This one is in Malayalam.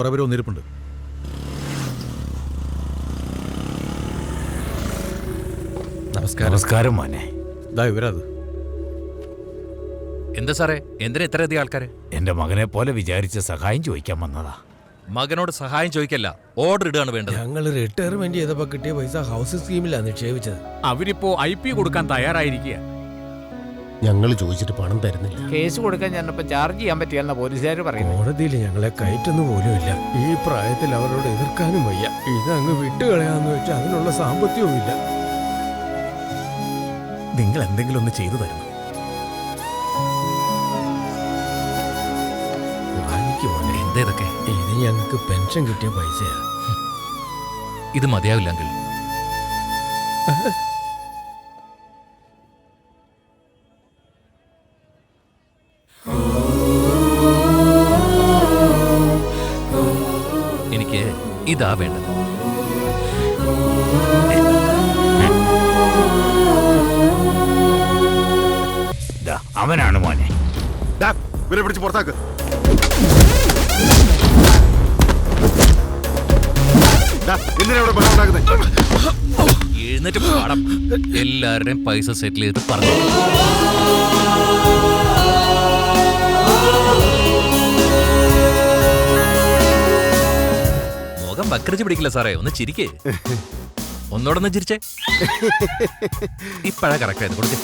കുറെ പേര് വന്നിരിപ്പുണ്ട്. നമസ്കാരം മോനെ. ഇതാ ഇവരത്. എന്താ സാറേ, എന്തിനാ ഇത്രയധികം ആൾക്കാര്? എന്റെ മകനെ പോലെ വിചാരിച്ച സഹായം ചോദിക്കാൻ വന്നതാ. മകനോട് സഹായം ചോദിക്കല്ല, ഓർഡർ ഇടുകയാണ് വേണ്ടത്. ഞങ്ങൾ റിട്ടയർമെന്റ് ചെയ്തപ്പോ കിട്ടിയ പൈസ ഹൗസിംഗ് സ്കീമിലാണ് നിക്ഷേപിച്ചത്. അവരിപ്പോ IP കൊടുക്കാൻ തയ്യാറായിരിക്കുക. ഞങ്ങൾ ചോദിച്ചിട്ട് പണം തരുന്നില്ല. കേസ് കൊടുക്കാൻ ചെന്നപ്പോ ചാർജ് ചെയ്യാൻ പറ്റിയെന്ന പോലീസുകാർ പറയുന്നു. കോടതിയിൽ ഞങ്ങളെ കയറ്റുന്നു പോലുമില്ല. ഈ പ്രായത്തിൽ അവരോട് എതിർക്കാനും വയ്യ. ഇതങ്ങ് വിട്ടുകളയാന്ന് വെച്ചാൽ അതിനുള്ള സാമ്പത്തികവും ഇല്ല. നിങ്ങൾ എന്തെങ്കിലും ഒന്ന് ചെയ്തു തരണം. എന്താ ഇതൊക്കെ? ഇത് ഞങ്ങൾക്ക് പെൻഷൻ കിട്ടിയ പൈസയാ. ഇത് മതിയാവില്ലെങ്കിൽ എനിക്ക് ഇതാ വേണ്ടത്. അവനാണ് മോനെ. ഇവരെ പിടിച്ച് പുറത്താക്ക്. എഴുന്നേറ്റ് പാടം. എല്ലാവരുടെയും പൈസ സെറ്റിൽ ചെയ്ത് പറഞ്ഞു. മുഖം വക്രച്ച് പിടിക്കില്ല സാറേ, ഒന്ന് ചിരിക്കേ. ഒന്നോടൊന്ന് ചിരിച്ചേ. ഇപ്പഴാ കറക്റ്റ് ആയത്. കൊടുക്കേ.